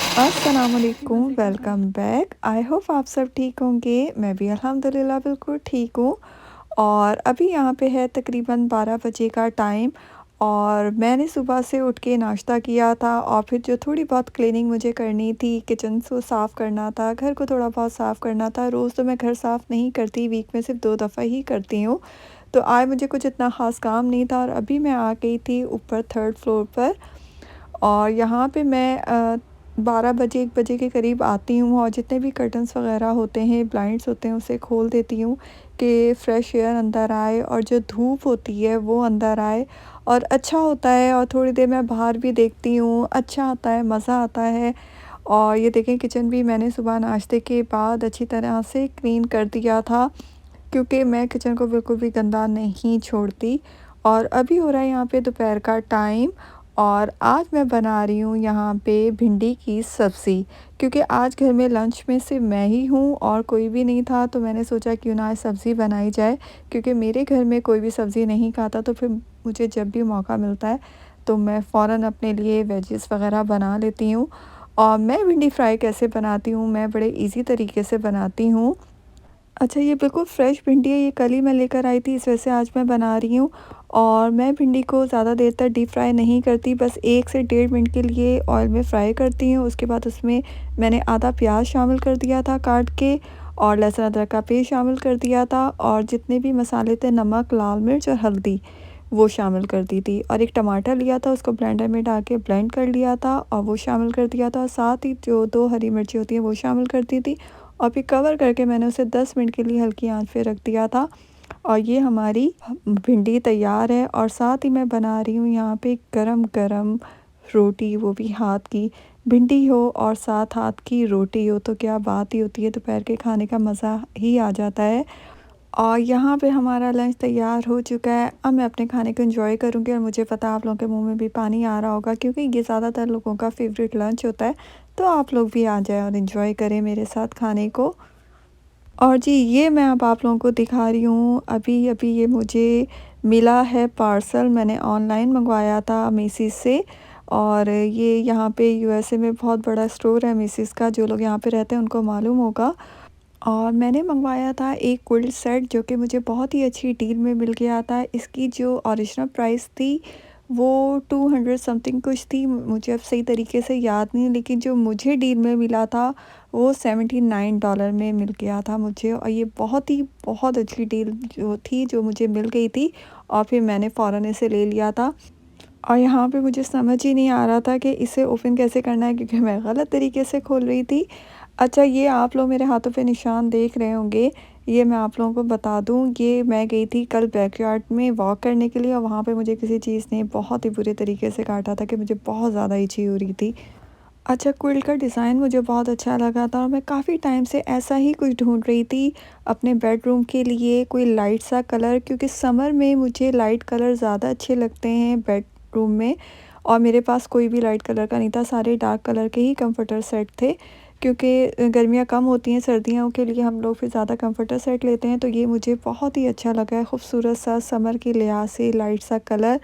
अस्सलामुअलैकुम, welcome back. I hope आप सब ठीक होंगे। मैं भी अल्हम्दुलिल्लाह बिल्कुल ठीक हूँ। और अभी यहाँ पे है तकरीबन 12 बजे का टाइम। और मैंने सुबह से उठ के नाश्ता किया था और फिर जो थोड़ी बहुत क्लीनिंग मुझे करनी थी, किचन को साफ़ करना था, घर को थोड़ा बहुत साफ़ करना था। रोज़ तो मैं घर साफ़ नहीं करती, वीक में सिर्फ 2 दफ़ा ही करती हूँ। तो आज मुझे कुछ इतना ख़ास काम नहीं था और अभी मैं आ गई थी ऊपर 3rd फ्लोर पर। और यहाँ पे मैं 12 बजे 1 बजे के करीब आती हूँ और जितने भी कर्टन्स वग़ैरह होते हैं, ब्लाइंड्स होते हैं, उसे खोल देती हूँ कि फ्रेश एयर अंदर आए और जो धूप होती है वो अंदर आए और अच्छा होता है। और थोड़ी देर मैं बाहर भी देखती हूँ, अच्छा आता है, मज़ा आता है। और ये देखें, किचन भी मैंने सुबह नाश्ते के बाद अच्छी तरह से क्लीन कर दिया था, क्योंकि मैं किचन को बिल्कुल भी गंदा नहीं छोड़ती। और अभी हो रहा है यहाँ पे दोपहर का टाइम और आज मैं बना रही हूँ यहाँ पे भिंडी की सब्ज़ी, क्योंकि आज घर में लंच में सिर्फ मैं ही हूँ और कोई भी नहीं था। तो मैंने सोचा क्यों ना आज सब्ज़ी बनाई जाए, क्योंकि मेरे घर में कोई भी सब्ज़ी नहीं खाता। तो फिर मुझे जब भी मौका मिलता है तो मैं फ़ौरन अपने लिए वेजिस वगैरह बना लेती हूँ। और मैं भिंडी फ्राई कैसे बनाती हूँ, मैं बड़े इजी तरीके से बनाती हूँ। अच्छा, ये बिल्कुल फ्रेश भिंडी है, ये कल ही मैं लेकर आई थी, इस वजह से आज मैं बना रही हूँ। और मैं भिंडी को ज़्यादा देर तक डीप फ्राई नहीं करती, बस 1 से डेढ़ मिनट के लिए ऑयल में फ्राई करती हूँ। उसके बाद उसमें मैंने आधा प्याज शामिल कर दिया था काट के, और लहसुन अदरक का पेस्ट शामिल कर दिया था, और जितने भी मसाले थे, नमक, लाल मिर्च और हल्दी, वो शामिल कर दी थी। और एक टमाटर लिया था, उसको ब्लेंडर में डाल के ब्लेंड कर लिया था और वो शामिल कर दिया था। साथ ही जो 2 हरी मिर्ची होती हैं वो शामिल कर दी थी। और फिर कवर करके मैंने उसे 10 मिनट के लिए हल्की आंच पे रख दिया था। और ये हमारी भिंडी तैयार है। और साथ ही मैं बना रही हूँ यहाँ पे गरम-गरम रोटी, वो भी हाथ की। भिंडी हो और साथ हाथ की रोटी हो तो क्या बात ही होती है, दोपहर के खाने का मज़ा ही आ जाता है। और यहाँ पे हमारा लंच तैयार हो चुका है। अब मैं अपने खाने को एंजॉय करूँगी और मुझे पता है आप लोगों के मुंह में भी पानी आ रहा होगा, क्योंकि ये ज़्यादातर लोगों का फेवरेट लंच होता है। तो आप लोग भी आ जाएं और एंजॉय करें मेरे साथ खाने को। और जी, ये मैं अब आप लोगों को दिखा रही हूँ, अभी-अभी ये मुझे मिला है पार्सल, मैंने ऑनलाइन मंगवाया था मेसिस से। और ये यहाँ पे यूएसए में बहुत बड़ा स्टोर है मेसिस का, जो लोग यहाँ पे रहते हैं उनको मालूम होगा। और मैंने मंगवाया था एक क्विल्ट सेट, जो कि मुझे बहुत ही अच्छी डील में मिल गया था। इसकी जो ओरिजिनल प्राइस थी वो 200 समथिंग कुछ थी, मुझे अब सही तरीके से याद नहीं, लेकिन जो मुझे डील में मिला था वो $79 में मिल गया था मुझे। और ये बहुत अच्छी डील जो थी, जो मुझे मिल गई थी। और फिर मैंने फ़ौरन इसे ले लिया था। और यहाँ पे मुझे समझ ही नहीं आ रहा था कि इसे ओपन कैसे करना है, क्योंकि मैं गलत तरीके से खोल रही थी। अच्छा, ये आप लोग मेरे हाथों पे निशान देख रहे होंगे, ये मैं आप लोगों को बता दूँ, ये मैं गई थी कल बैकयार्ड में वॉक करने के लिए और वहाँ पे मुझे किसी चीज़ ने बहुत ही बुरे तरीके से काटा था कि मुझे बहुत ज़्यादा इची हो रही थी। अच्छा, क्विल्ट का डिज़ाइन मुझे बहुत अच्छा लगा था और मैं काफ़ी टाइम से ऐसा ही कुछ ढूँढ रही थी अपने बेडरूम के लिए, कोई लाइट सा कलर, क्योंकि समर में मुझे लाइट कलर ज़्यादा अच्छे लगते हैं बेडरूम में। और मेरे पास कोई भी लाइट कलर का नहीं था, सारे डार्क कलर के ही कंफर्टर सेट थे, क्योंकि गर्मियाँ कम होती हैं, सर्दियों के लिए हम लोग फिर ज़्यादा कंफर्टर सेट लेते हैं। तो ये मुझे बहुत ही अच्छा लगा है, खूबसूरत सा समर के लिहाज से लाइट सा कलर।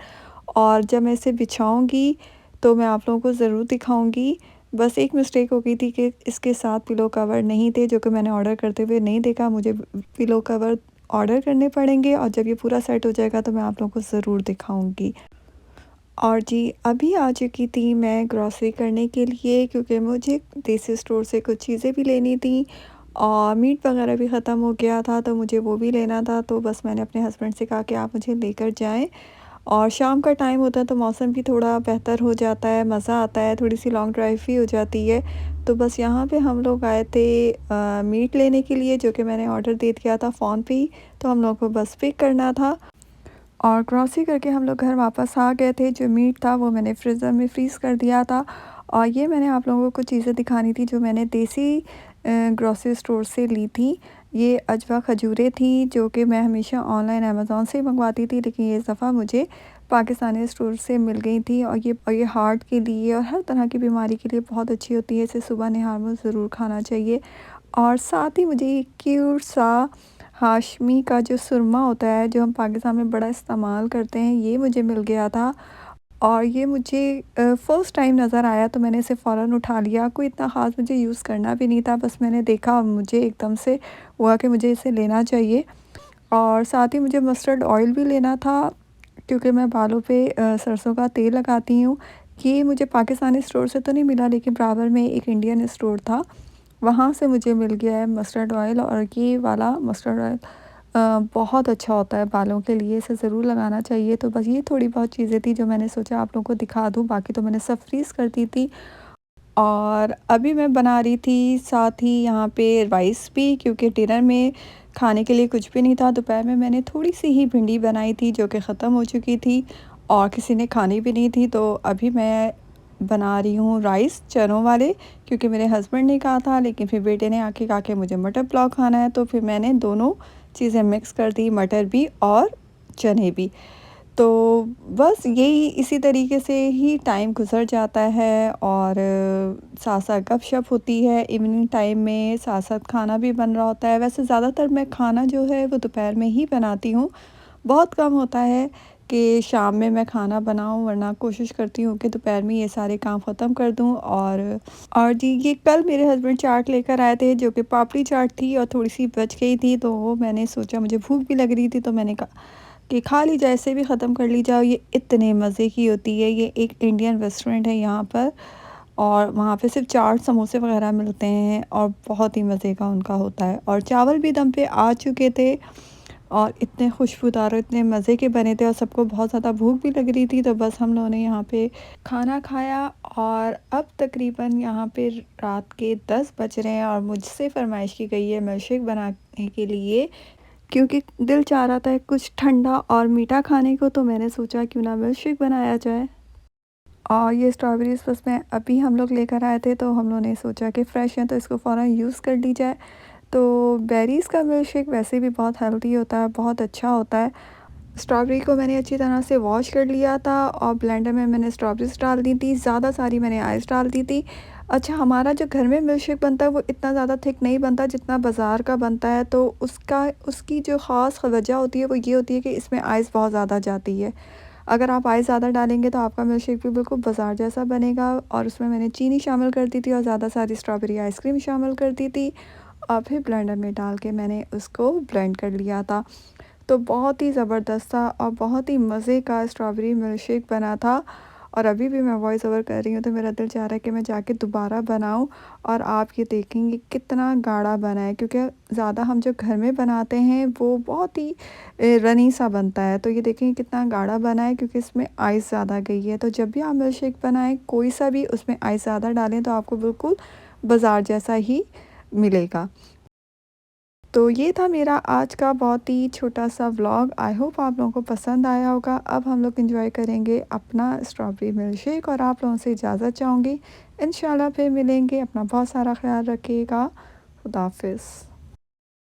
और जब मैं इसे बिछाऊँगी तो मैं आप लोगों को ज़रूर दिखाऊँगी। बस एक मिस्टेक हो गई थी कि इसके साथ पिलो कवर नहीं थे, जो कि मैंने ऑर्डर करते हुए नहीं देखा। मुझे पिलो कवर ऑर्डर करने पड़ेंगे और जब ये पूरा सेट हो जाएगा तो मैं आप लोगों को ज़रूर दिखाऊँगी। और जी, अभी आ चुकी थी मैं ग्रॉसरी करने के लिए, क्योंकि मुझे देसी स्टोर से कुछ चीज़ें भी लेनी थी और मीट वगैरह भी ख़त्म हो गया था, तो मुझे वो भी लेना था। तो बस मैंने अपने हस्बैंड से कहा कि आप मुझे लेकर जाएँ। और शाम का टाइम होता है तो मौसम भी थोड़ा बेहतर हो जाता है, मज़ा आता है, थोड़ी-सी लॉन्ग ड्राइव भी हो जाती है। तो बस यहाँ पे हम लोग आए थे मीट लेने के लिए, जो कि मैंने ऑर्डर दे दिया था फ़ोन पे ही, तो हम लोगों को बस पिक करना था। और ग्रॉसरी करके हम लोग घर वापस आ गए थे। जो मीट था वो मैंने फ्रीज़र में फ्रीज़ कर दिया था। और ये मैंने आप लोगों को कुछ चीज़ें दिखानी थी जो मैंने देसी ग्रॉसरी स्टोर से ली थी। ये अजवा खजूरें थी, जो कि मैं हमेशा ऑनलाइन अमेज़न से ही मंगवाती थी, लेकिन ये इस दफ़ा मुझे पाकिस्तानी स्टोर से मिल गई थी। और ये हार्ट के लिए और हर तरह की बीमारी के लिए बहुत अच्छी होती है, इसे सुबह निहार में ज़रूर खाना चाहिए। और साथ ही मुझे एक क्यूट सा हाशमी का जो सुरमा होता है, जो हम पाकिस्तान में बड़ा इस्तेमाल करते हैं, ये मुझे मिल गया था। और ये मुझे फर्स्ट टाइम नज़र आया तो मैंने इसे फ़ौरन उठा लिया। कोई इतना ख़ास मुझे यूज़ करना भी नहीं था, बस मैंने देखा और मुझे एकदम से हुआ कि मुझे इसे लेना चाहिए। और साथ ही मुझे मस्टर्ड ऑयल भी लेना था, क्योंकि मैं बालों पे सरसों का तेल लगाती हूँ। ये मुझे पाकिस्तानी स्टोर से तो नहीं मिला, लेकिन बराबर में एक इंडियन स्टोर था, वहाँ से मुझे मिल गया है मस्टर्ड ऑयल। और ये वाला मस्टर्ड ऑयल बहुत अच्छा होता है बालों के लिए, इसे ज़रूर लगाना चाहिए। तो बस ये थोड़ी बहुत चीज़ें थी जो मैंने सोचा आप लोगों को दिखा दूँ, बाकी तो मैंने सब फ्रीज़ कर दी थी। और अभी मैं बना रही थी साथ ही यहाँ पे राइस भी, क्योंकि डिनर में खाने के लिए कुछ भी नहीं था। दोपहर में मैंने थोड़ी सी ही भिंडी बनाई थी जो कि ख़त्म हो चुकी थी और किसी ने खानी भी नहीं थी। तो अभी मैं बना रही हूँ राइस चनों वाले, क्योंकि मेरे हस्बैंड ने कहा था, लेकिन फिर बेटे ने आके कहा कि मुझे मटर पुलाव खाना है, तो फिर मैंने दोनों चीज़ें मिक्स कर दी, मटर भी और चने भी। तो बस यही इसी तरीके से ही टाइम गुज़र जाता है। और साथ-साथ गपशप होती है इवनिंग टाइम में, साथ-साथ खाना भी बन रहा होता है। वैसे ज़्यादातर मैं खाना जो है वो दोपहर में ही बनाती हूँ। बहुत कम होता है कि शाम में मैं खाना बनाऊँ, वरना कोशिश करती हूँ कि दोपहर में ये सारे काम ख़त्म कर दूँ। और जी, ये कल मेरे हस्बैंड चाट लेकर आए थे जो कि पापड़ी चाट थी और थोड़ी-सी बच गई थी, तो वो मैंने सोचा, मुझे भूख भी लग रही थी तो मैंने कहा कि खा ली जाए, इसे भी ख़त्म कर ली जाए। ये इतने मज़े की होती है। ये एक इंडियन रेस्टोरेंट है यहाँ पर, और वहाँ पे सिर्फ़ चाट समोसे वग़ैरह मिलते हैं और बहुत ही मज़े का उनका होता है। और चावल भी दम पे आ चुके थे और इतने खुशबूदार और इतने मज़े के बने थे, और सबको बहुत ज़्यादा भूख भी लग रही थी, तो बस हम लोगों ने यहाँ पे खाना खाया। और अब तकरीबन यहाँ पे रात के 10 बज रहे हैं और मुझसे फ़रमाइश की गई है मिल्क शेक बनाने के लिए, क्योंकि दिल चाह रहा था कुछ ठंडा और मीठा खाने को, तो मैंने सोचा क्यों ना मिल्क शेक बनाया जाए। और ये स्ट्रॉबेरीज़ बस में अभी हम लोग लेकर आए थे, तो हम लोगों ने सोचा कि फ़्रेश हैं तो इसको फ़ौरन यूज़ कर ली जाए। तो बेरीज़ का मिल्क शेक वैसे भी बहुत हेल्दी होता है, बहुत अच्छा होता है। स्ट्रॉबेरी को मैंने अच्छी तरह से वॉश कर लिया था और ब्लेंडर में मैंने स्ट्रॉबेरीज़ डाल दी थी, ज़्यादा सारी मैंने आइस डाल दी थी। अच्छा, हमारा जो घर में मिल्क शेक बनता है वो इतना ज़्यादा थिक नहीं बनता जितना बाज़ार का बनता है, तो उसकी जो ख़ास वजह होती है वो ये होती है कि इसमें आइस बहुत ज़्यादा जाती है। अगर आप आइस ज़्यादा डालेंगे तो आपका मिल्क शेक भी बिल्कुल बाज़ार जैसा बनेगा। और उसमें मैंने चीनी शामिल कर दी थी और ज़्यादा सारी स्ट्रॉबेरी आइसक्रीम शामिल कर दी थी, और फिर ब्लेंडर में डाल के मैंने उसको ब्लेंड कर लिया था। तो बहुत ही ज़बरदस्त था और बहुत ही मज़े का स्ट्रॉबेरी मिल्क शेक बना था। और अभी भी मैं वॉइस ओवर कर रही हूँ तो मेरा दिल चाह रहा है कि मैं जाके दोबारा बनाऊँ, और आप ये देखेंगे कितना गाढ़ा बना है, क्योंकि ज़्यादा हम जो घर में बनाते हैं वो बहुत ही रनी सा बनता है। तो ये देखेंगे कितना गाढ़ा बना है, क्योंकि इसमें आइस ज़्यादा गई है। तो जब भी आप मिल्क शेक बनाएं कोई सा भी, उसमें आइस ज़्यादा डालें तो आपको बिल्कुल बाज़ार जैसा ही मिलेगा। तो ये था मेरा आज का बहुत ही छोटा-सा व्लॉग। आई होप आप लोगों को पसंद आया होगा। अब हम लोग एंजॉय करेंगे अपना स्ट्रॉबेरी मिल्क शेक, और आप लोगों से इजाज़त चाहूँगी। इंशाल्लाह फिर मिलेंगे। अपना बहुत सारा ख़्याल रखिएगा। खुदा हाफ़िज़।